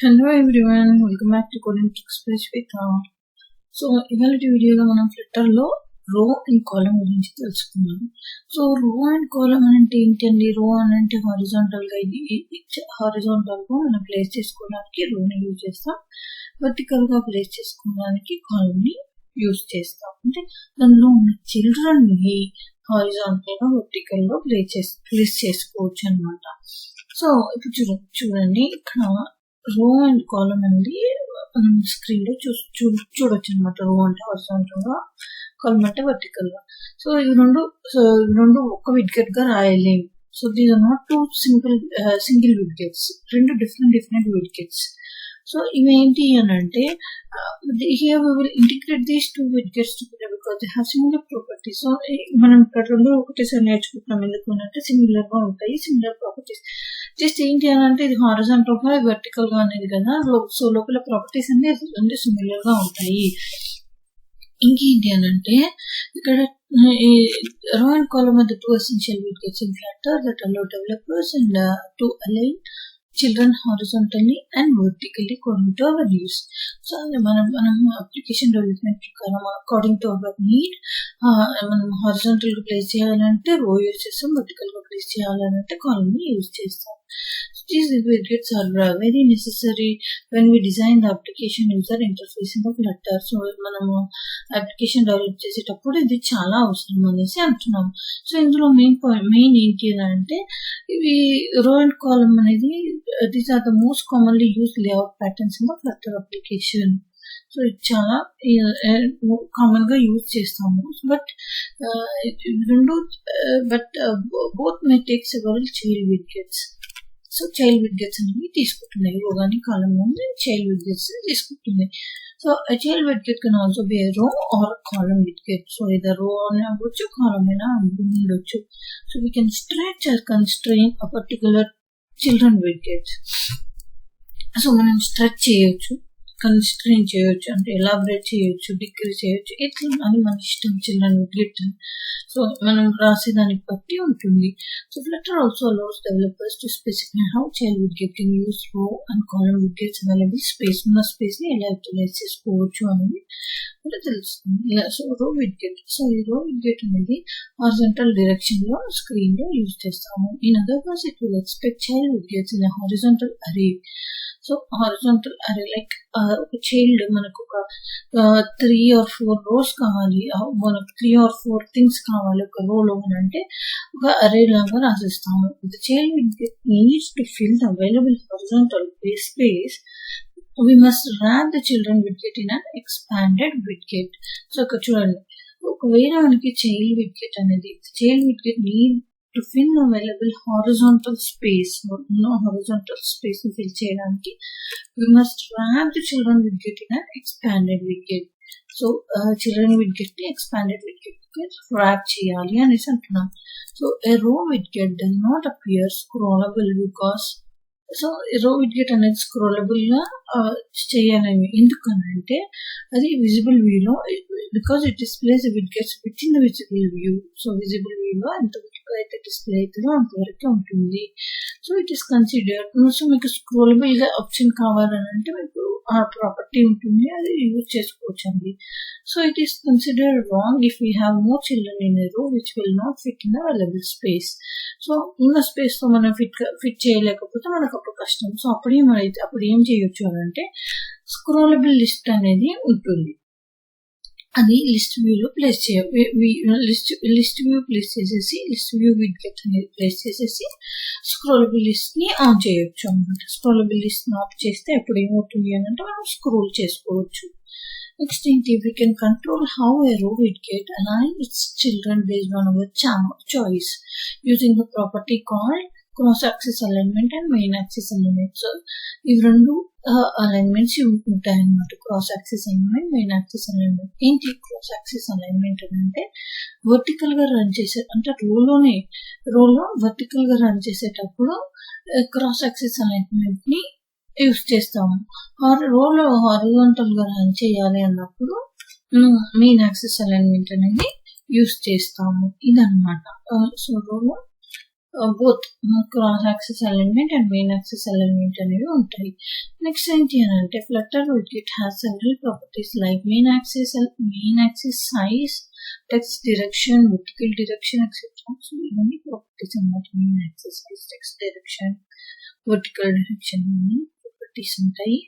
Hello everyone, welcome back to Column Widgets with So ఇవాల్టి వీడియోలో మనం ఫ్లటర్ లో రో అండ్ కాలమ్ గురించి తెలుసుకుందాం. సో రో అండ్ కాలమ్ అంటే ఏంటండి? రో అని అంటే హారిజాంటల్ గా మనం ప్లేస్ చేసుకోవడానికి రోని యూజ్ చేస్తాం. వర్టికల్ గా ప్లేస్ చేసుకోవడానికి కాలమ్ ని యూజ్ చేస్తాం. అంటే దానిలో ఉన్న చిల్డ్రన్ ని హారిజాంటల్ గా వర్టికల్ గా ప్లేస్ చేసుకోవచ్చు అన్నమాట. సో ఇప్పుడు చూడండి ఇక్కడ రో అండ్ కాలమ్ అనేది మనం స్క్రీన్ లో చూడొచ్చు అనమాట. రో అంటే హారిజాంటల్ గా, కాలమ్ అంటే వర్టికల్ గా. సో ఇవి రెండు ఒక విడ్గెట్ గా రాయలేము. So these are not two single widgets, రెండు డిఫరెంట్ విడ్గెట్స్. సో ఇవేంటి అని అంటే here we will integrate these two widgets together because they have similar properties. So మనం ఇక్కడ రెండు ఒకటేసారి నేర్చుకుంటున్నాం. ఎందుకు అంటే సిమిలర్ గా ఉంటాయి, సిమిలర్ ప్రాపర్టీస్. జస్ట్ ఏంటి అని అంటే ఇది హారిజాంటల్ గా వర్టికల్ గా అనేది కదా. సో లోపల ప్రాపర్టీస్ అన్ని సిమిలర్ గా ఉంటాయి. ఇంకేంటి అని అంటే ఇక్కడ రో and column are the two essential widgets in Flutter that allow developers and to align children horizontally and vertically according to our needs. So మనం అప్లికేషన్ డెవలప్మెంట్ ప్రకారం అకార్డింగ్ టు అవర్ నీడ్ మనం హారిజాంటల్ గా place చేయాలంటే రో use చేస్తాం, vertical గా place చేయాలంటే column ని యూజ్ చేస్తాం. These widgets are very necessary when we design the application user interface in the Flutter. So మనము అప్లికేషన్ డెవలప్ చేసేటప్పుడు ఇది చాలా అవసరం అనేసి అంటున్నాం. సో ఇందులో మెయిన్ ఏంటి అంటే ఇవి రో అండ్ కాలమ్ అనేది these are the most commonly use layout patterns in the Flutter application. So ఇది చాలా కామన్ గా యూజ్ చేస్తాము. But both may take several child widgets. So child widgets అనేవి తీసుకుంటున్నాయి. రో కానీ కాలమ్ కానీ చైల్డ్ విడ్గెట్స్ తీసుకుంటుంది. So child widget can also be row or column widget. So ఇది రో అని అవ్వచ్చు, కాలమ్ అయినా ఉండొచ్చు. So we can stretch or constrain a particular children widget. So మనం స్ట్రెచ్ చేయొచ్చు, కన్స్ట్రెయిన్ చేయొచ్చు, అంటే ఎలాబరేట్ చేయొచ్చు, డిక్రీజ్ చేయొచ్చు. ఇట్లా అని మన ఇష్టం చిల్డ్రన్ విడ్గెట్. సో మనం రాసేదానికి బట్టి ఉంటుంది. So Flutter also allows developers to specify how child widget can use row and column widgets available space ఉన్న స్పేస్ ని ఎలా యూటిలైజ్ చేసుకోవచ్చు అనేది కూడా తెలుస్తుంది. సో రో విడ్గెట్, సో ఈ రో విడ్గెట్ అనేది హారిజాంటల్ డైరెక్షన్ లో స్క్రీన్ లో యూజ్ చేస్తాము. In other words it will expect child widgets in horizontal array. So horizontal array like ఒక చైల్డ్ మనకు ఒక 3 or 4 రోస్ కావాలి, మనకు 3 or 4 థింగ్స్ కావాలి ఒక రోలో అని అంటే ఒక అరే లాగా రాసిస్తాము. The child widget needs to fill the available horizontal space. We must wrap the children widget in an expanded widget. So ఇక్కడ చూడండి, ఒకవేళ మనకి చైల్డ్ విడ్గెట్ అనేది need to fill the available horizontal space ని fill చేయడానికి we must wrap the children widget in an expanded widget. So children widget ని expanded widget wrap చేయాలి అనేసి అంటున్నాం. So a row widget does not appear scrollable because so row widget అనేది స్క్రోలబుల్ గా చేయాలని ఎందుకనంటే అది విజిబుల్ వ్యూలో, because it displays widgets within the visible view. So visible వ్యూలో ఎంతవరకు అయితే డిస్ప్లే అవుతుందో అంతవరకు ఉంటుంది. So it is considered. So మీకు స్క్రోలబుల్ గా ఆప్షన్ కావాలని అంటే మీకు ఆ ప్రాపర్టీ ఉంటుంది, అది యూజ్ చేసుకోవచ్చు అండి. So it is considered wrong if we have more children in a row which will not fit in the available space. So ఉన్న స్పేస్ తో మనం ఫిట్ చేయలేకపోతే మనకు అప్పుడు కష్టం. సో అప్పుడు ఏం చేయొచ్చు అని అంటే స్క్రోలబుల్ లిస్ట్ అనేది ఉంటుంది. అది లిస్ట్ వ్యూలో ప్లేస్ లిస్ట్ వ్యూ ప్లేస్ చేసేసి లిస్ట్ వ్యూ విడ్గెట్ అనేది ప్లేస్ చేసేసి స్క్రోలబుల్ లిస్ట్ ని ఆన్ చేయొచ్చు అనమాట. స్క్రోలబుల్ లిస్ట్ ని ఆఫ్ చేస్తే ఎప్పుడు ఏమవుతుంది అని అంటే మనం స్క్రోల్ చేసుకోవచ్చు. Next ఏంటి, we can control how a row widget aligns its children based on our choice using the property called cross-axis alignment and main axis alignment. So ఇవి రెండు అలైన్మెంట్స్ ఉంటాయి అన్నమాట. Cross axis alignment, main axis alignment. ఏంటి cross axis alignment అంటే vertical గా run చేసే, అంటే రోలో వర్టికల్ గా రన్ చేసేటప్పుడు క్రాస్ యాక్సిస్ అలైన్మెంట్ ని యూజ్ చేస్తాము. రోలో హారిజాంటల్ గా రన్ చేయాలి అన్నప్పుడు మెయిన్ యాక్సిస్ అలైన్మెంట్ అనేది యూజ్ చేస్తాము. ఇదన్నమాట. సో రోలో both cross axis alignment and main axis alignment అనేవి ఉంటాయి. నెక్స్ట్ ఏంటి అని అంటే Flutter widget has several properties like main axis size, text direction, vertical direction etcetera. So ఇవన్నీ ప్రాపర్టీస్ అన్నమాట. Main axis size, text direction, vertical direction properties ఉంటాయి.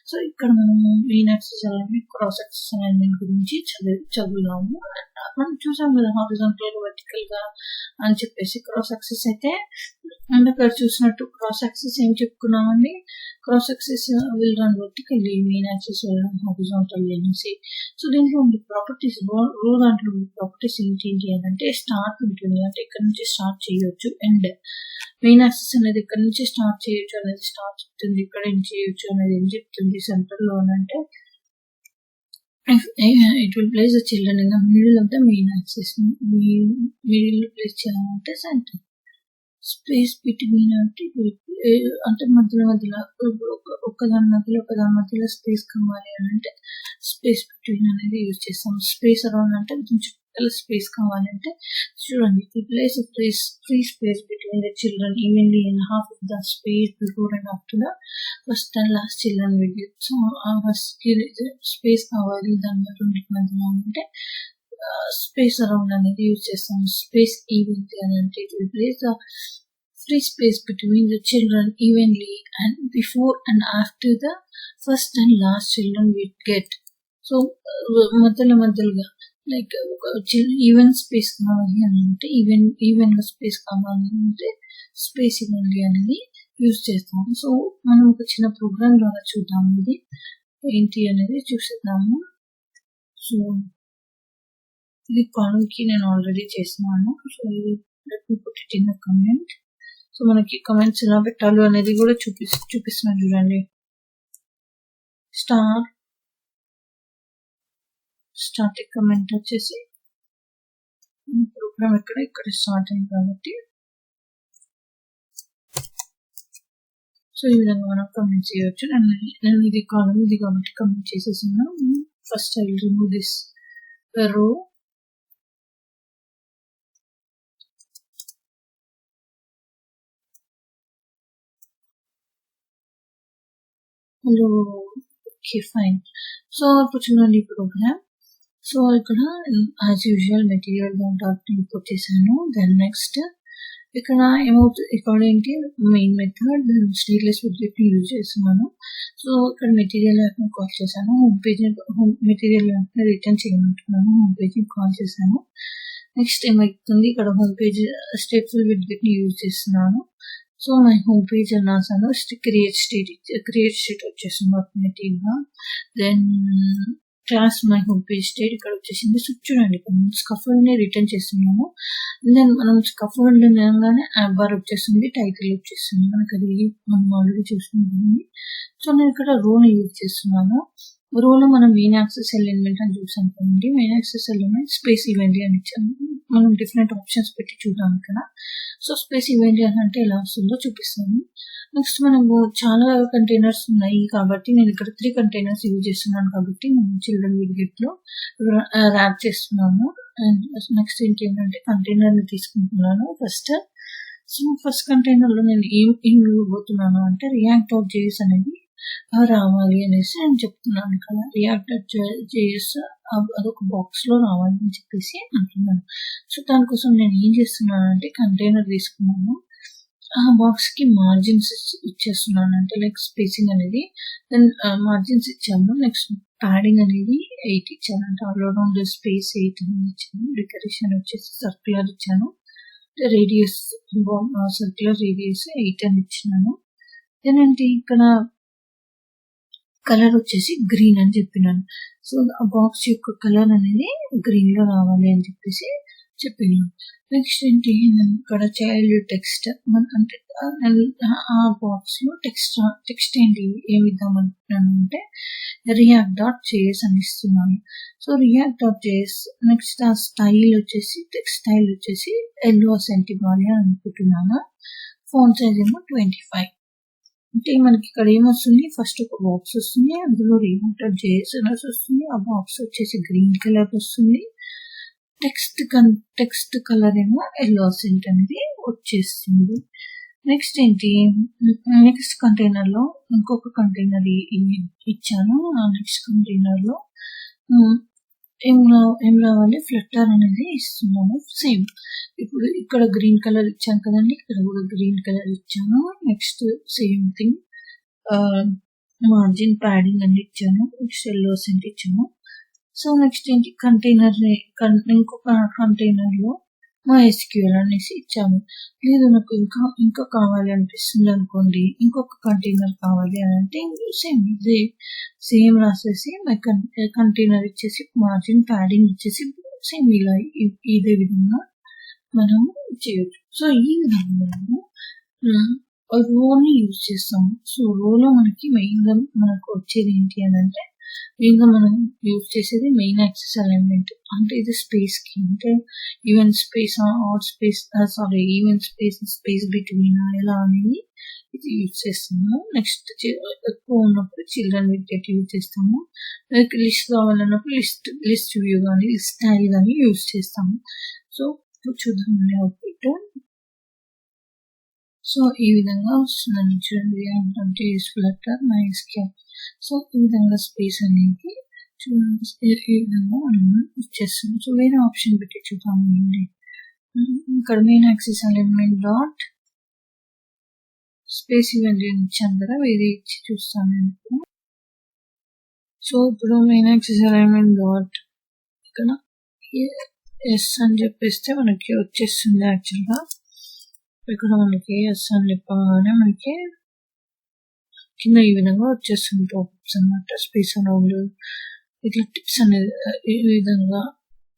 So ఇక్కడ మనము main axis alignment, cross axis alignment గురించి చదువుదాము. మనం చూసాం కదా horizontal గా, వర్టికల్ గా అని చెప్పేసి. క్రాస్ యాక్సిస్ అయితే అండ్ ఇక్కడ చూసినట్టు క్రాస్ యాక్సిస్ ఏం చెప్పుకున్నామండి, cross axis will run vertically, main axis will run horizontally అనేసి. సో దీంట్లో ఉండే ప్రాపర్టీస్, రో దాంట్లో ప్రాపర్టీస్ ఏంటి అంటే స్టార్ట్ ఉంటుంది, అంటే ఇక్కడ నుంచి స్టార్ట్ చేయొచ్చు, అండ్ మెయిన్ యాక్సిస్ అనేది ఇక్కడ నుంచి స్టార్ట్ చేయొచ్చు అనేది స్టార్ట్ చెప్తుంది, ఇక్కడ ఏం చేయొచ్చు అనేది ఏం చెప్తుంది. సెంటర్ లో అంటే it will place the children in the middle of the main axis. Middle place చేయాలంటే center. Space between అంటే మధ్యలో ఒకదాని మధ్యలో స్పేస్ కావాలి అంటే స్పేస్ బిట్వీన్ అనేది యూజ్ చేస్తాం. స్పేస్ అరౌండ్ అంటే చుట్టూ స్పేస్ కావాలంటే చూడండి, place free space between the children evenly in half of the space before and after the first and last children widget. So first space కావాలి దాని రెండింటి మధ్యలో అంటే స్పేస్ అరౌండ్ అనేది యూజ్ చేస్తాం. స్పేస్ ఈవెన్లీ అని అంటే it will place the free space between the children evenly and before and after the first and last children we get. So మధ్యలో లైక్ ఈవెన్ స్పేస్ కావాలి అని అంటే ఈవెన్ స్పేస్ కావాలి అంటే స్పేస్ ఈవెన్లీ అనేది use చేస్తాము. సో మనం ఒక చిన్న ప్రోగ్రామ్ ద్వారా చూద్దాము, ఇది ఏంటి అనేది చూసేద్దాము. సో ఇది కాలంకి నేను ఆల్రెడీ చేసినాను. So let me put it in the comment. So మనకి కమెంట్స్ ఎలా పెట్టాలి అనేది కూడా చూపిస్తున్నాను చూడండి. స్టార్టింగ్ కమెంట్ వచ్చేసి ప్రోగ్రామ్ ఇక్కడ స్టార్ట్ అయింది కాబట్టి సో ఈ విధంగా మనం కమెంట్ చేయవచ్చు. నేను ఇది కాలం ఇది కాబట్టి కమెంట్ చేసేస్తున్నాను. First I will remove this row. Hello, okay fine. So ఇప్పుడు చూడండి ప్రోగ్రామ్. సో ఇక్కడ as usual material dot import చేశాను. దెన్ నెక్స్ట్ ఇక్కడ ఏమవుతుంది, ఇక్కడ ఏంటి main method stateless widget use చేస్తున్నాను. సో ఇక్కడ మెటీరియల్ యాప్ని కాల్ చేశాను, మెటీరియల్ యాప్ని రిటర్న్ చేయమంటున్నాను, హోమ్ పేజ్ని కాల్ చేశాను. నెక్స్ట్ ఏమవుతుంది, ఇక్కడ హోమ్ పేజ్ స్టేట్ఫుల్ విడ్జెట్ని యూజ్ చేస్తున్నాను. సో మై హోమ్ పేజ్ అని రాసాను. క్రియేట్ స్టేట్ వచ్చేసింది ఆటోమేటిక్గా. Then class my home page state ఇక్కడ వచ్చేసింది. సో చూడండి ఇక్కడ స్కఫోల్డ్ని రిటర్న్ చేస్తున్నాము. దెన్ మనం స్కఫోల్డ్ అనగానే యాప్ బార్ వచ్చేస్తుంది, టైటిల్ వచ్చేస్తుంది, మనకి అది మనం ఆల్రెడీ చూసుకుంటుంది. సో నేను ఇక్కడ రోని యూజ్ చేస్తున్నాను. రోలో మనం మెయిన్ యాక్సెస్ ఎలిమెంట్ అని చూసాం కదండి. Main access element space evenly అని ఇచ్చాము. మనం డిఫరెంట్ ఆప్షన్స్ పెట్టి చూద్దాం ఇక్కడ. సో స్పేస్ ఈవెన్లీ అని అంటే ఎలా వస్తుందో చూపిస్తాను. నెక్స్ట్ మనము చాలా కంటైనర్స్ ఉన్నాయి కాబట్టి నేను ఇక్కడ 3 కంటైనర్స్ యూజ్ చేస్తున్నాను కాబట్టి మనం చిల్డ్రన్ విడ్జెట్ లో ర్యాప్ చేస్తున్నాను. అండ్ నెక్స్ట్ ఏంటంటే కంటైనర్ని తీసుకుంటున్నాను ఫస్ట్. సో ఫస్ట్ కంటైనర్ లో నేను ఏం ఇవ్వబోతున్నాను అంటే react.js అనేది రావాలి అనేసి నేను చెప్తున్నాను ఇక్కడ. react.js అదొక బాక్స్ లో రావాలి అని చెప్పేసి అంటున్నాను. సో దానికోసం నేను ఏం చేస్తున్నాను అంటే కంటైనర్ తీసుకున్నాను, ఆ బాక్స్ కి మార్జిన్స్ ఇచ్చేస్తున్నాను, అంటే లైక్ స్పేసింగ్ అనేది. దెన్ మార్జిన్స్ ఇచ్చాను. నెక్స్ట్ ప్యాడింగ్ అనేది 8 ఇచ్చాను, అంటే ఆల్ అరౌండ్ స్పేస్ 8 అని ఇచ్చాను. డెకరేషన్ వచ్చేసి సర్క్యులర్ ఇచ్చాను, రేడియస్ సర్క్యులర్ రేడియస్ 8 అని ఇచ్చినాను. దెన్ అంటే ఇక్కడ కలర్ వచ్చేసి గ్రీన్ అని చెప్పినాను. సో ఆ బాక్స్ యొక్క కలర్ అనేది గ్రీన్ లో రావాలి అని చెప్పేసి చెప్పినాను. నెక్స్ట్ ఏంటి, ఇక్కడ చైల్డ్ టెక్స్ట్ అంటే ఆ బాక్స్ లో టెక్స్ట్ ఏంటి ఏమి ఇద్దామనుకుంటున్నాను అంటే react.js అని ఇస్తున్నాను. సో react.js నెక్స్ట్ ఆ స్టైల్ వచ్చేసి టెక్స్ట్ స్టైల్ వచ్చేసి ఎల్లో సెంట్ ఇవ్వాలి అని అనుకుంటున్నాను. ఫాంట్ సైజ్ ఏమో 25. అంటే మనకి ఇక్కడ ఏమొస్తుంది, ఫస్ట్ ఒక బాక్స్ వస్తుంది, అందులో react.js అనేసి వస్తుంది. ఆ బాక్స్ వచ్చేసి గ్రీన్ కలర్ వస్తుంది. టెక్స్ట్ కలర్ ఏమో ఎల్లో అసెంట్ అనేది వచ్చేస్తుంది. నెక్స్ట్ ఏంటి, నెక్స్ట్ కంటైనర్ లో ఇంకొక కంటైనర్ ఇచ్చాను. నెక్స్ట్ కంటైనర్ లో ఏం రావాలి, ఫ్లటర్ అనేది ఇస్తున్నాము. సేమ్ ఇప్పుడు ఇక్కడ గ్రీన్ కలర్ ఇచ్చాను కదండి, ఇక్కడ కూడా గ్రీన్ కలర్ ఇచ్చాను. Next same thing margin padding అని ఇచ్చాను. నెక్స్ట్ ఎల్లో సెంట్ ఇచ్చాను. సో నెక్స్ట్ ఏంటి, కంటైనర్ ఇంకొక కంటైనర్ లో MySQL అనేసి ఇచ్చాము. లేదు నాకు ఇంకా కావాలి అనిపిస్తుంది అనుకోండి, ఇంకొక కంటైనర్ కావాలి అని అంటే సేమ్ రాసేసి కంటైనర్ ఇచ్చేసి మార్జిన్ ప్యాడింగ్ ఇచ్చేసి సేమ్ ఇలా ఇదే విధంగా మనం చేయొచ్చు. సో ఈ విధంగా మనము రోని యూజ్ చేస్తాము. సో రోలో మనకి మెయిన్ గా మనకు వచ్చేది ఏంటి అని అంటే, మెయిన్ గా మనం యూజ్ చేసేది మెయిన్ యాక్సెస్ అలైన్మెంట్. అంటే ఇది స్పేస్ కి, అంటే event space or space event space between ఎలా అనేది ఇది యూజ్ చేస్తాము. నెక్స్ట్ ఎక్కువ ఉన్నప్పుడు చిల్డ్రన్ విడ్జెట్ యూజ్ చేస్తాము. లిస్ట్ కావాలన్నప్పుడు లిస్ట్ వ్యూ కానీ స్టైల్ కానీ యూజ్ చేస్తాము. సో చూద్దాం అవుట్పుట్. సో ఈ విధంగా వస్తుందని చూడండి, అంటే ఫ్లటర్ MySQL. సో ఈ విధంగా స్పేస్ అనేది చూడండి, ఈ విధంగా మనం ఇచ్చేస్తాం. సో వేరే ఆప్షన్ పెట్టి చూద్దాము. ఇక్కడ main access element dot spaceEvenly ఇచ్చాను కదా, వేరే ఇచ్చి చూస్తాను. సో ఇప్పుడు మెయిన్ యాక్సెస్ ఎలిమెంట్ డాట్ ఇక్కడ ఎస్ అని చెప్పేస్తే మనకి వచ్చేస్తుంది. యాక్చువల్గా ఇక్కడ మనకి ఎస్ అని చెప్పగానే మనకి కింద ఈ విధంగా వచ్చేస్తుంది టాపిక్స్ అన్నమాట. స్పేస్ అరౌండ్ ఇట్లా టిప్స్ అనేది ఈ విధంగా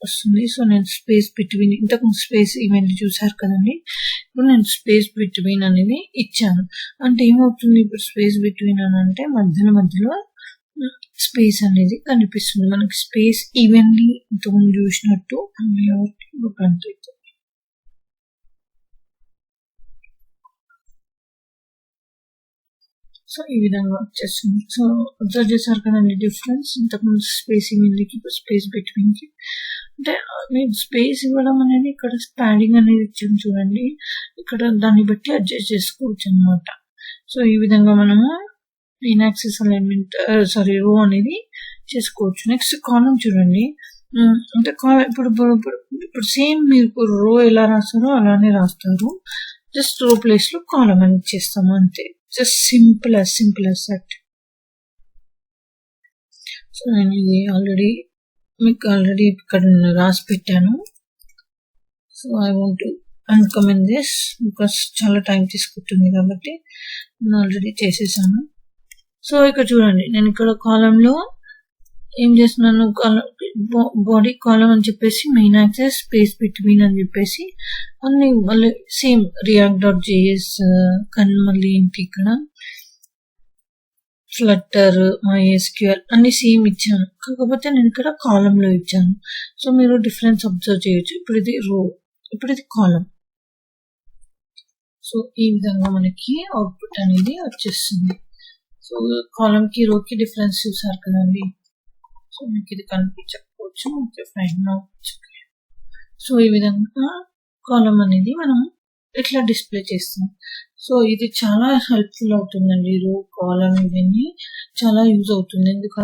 వస్తుంది. సో నేను స్పేస్ బిట్వీన్, ఇంతకు స్పేస్ ఈవెంట్ చూసారు కదండి, ఇప్పుడు నేను స్పేస్ బిట్వీన్ అనేది ఇచ్చాను. అంటే ఏమవుతుంది, ఇప్పుడు స్పేస్ బిట్వీన్ అని అంటే మధ్యలో స్పేస్ అనేది కనిపిస్తుంది మనకి. స్పేస్ ఈవెన్లీ ఇంతకుముందు చూసినట్టు అవుతుంది. సో ఈ విధంగా వచ్చేస్తుంది. సో అబ్జర్వ్ చేశారు కదండి డిఫరెన్స్, ఇంతకుముందు స్పేస్ ఈవెన్లీకి ఇప్పుడు స్పేస్ బిట్వీన్ కి. అంటే నేను స్పేస్ ఇవ్వడం అనేది ఇక్కడ ప్యాడింగ్ అనేది ఇచ్చాము చూడండి, ఇక్కడ దాన్ని బట్టి అడ్జస్ట్ చేసుకోవచ్చు అనమాట. సో ఈ విధంగా మనము మెయిన్ యాక్సెస్ అలైన్మెంట్ రో అనేది చేసుకోవచ్చు. నెక్స్ట్ కాలమ్ చూడండి, అంటే ఇప్పుడు సేమ్ మీరు రో ఎలా రాస్తారో అలానే రాస్తారు. జస్ట్ రో ప్లేస్ లో కాలమ్ అని ఇచ్చేస్తాము అంతే. Just simple as that. So నేను ఇది మీకు ఆల్రెడీ ఇక్కడ రాసి పెట్టాను. So I want to uncomment this because చాలా టైం తీసుకుంటుంది కాబట్టి నేను ఆల్రెడీ చేసేసాను. సో ఇక్కడ చూడండి, నేను ఇక్కడ కాలమ్ లో ఏం చేస్తున్నాను, బాడీ కాలమ్ అని చెప్పేసి మెయిన్ యాక్సెస్ స్పేస్ బిట్వీన్ అని చెప్పేసి అన్ని మళ్ళీ సేమ్ react.js కానీ మళ్ళీ ఏంటి ఇక్కడ ఫ్లటర్ MySQL అన్ని సేమ్ ఇచ్చాను, కాకపోతే నేను ఇక్కడ కాలమ్ లో ఇచ్చాను. సో మీరు డిఫరెన్స్ అబ్జర్వ్ చేయొచ్చు. ఇప్పుడు ఇది రో, ఇప్పుడు ఇది కాలమ్. సో ఈ విధంగా మనకి అవుట్పుట్ అనేది వచ్చేస్తుంది. సో కాలమ్ కి రో కి డిఫరెన్స్ చూసారు కదండి. సో మీకు ఇది కనిపించకపోవచ్చు, ఓకే ఫైన్. సో ఈ విధంగా కాలమ్ అనేది మనం ఇట్లా డిస్ప్లే చేస్తాం. సో ఇది చాలా హెల్ప్ఫుల్ అవుతుందండి. రో కాలమ్ ఇవన్నీ చాలా యూజ్ అవుతుంది. ఎందుకంటే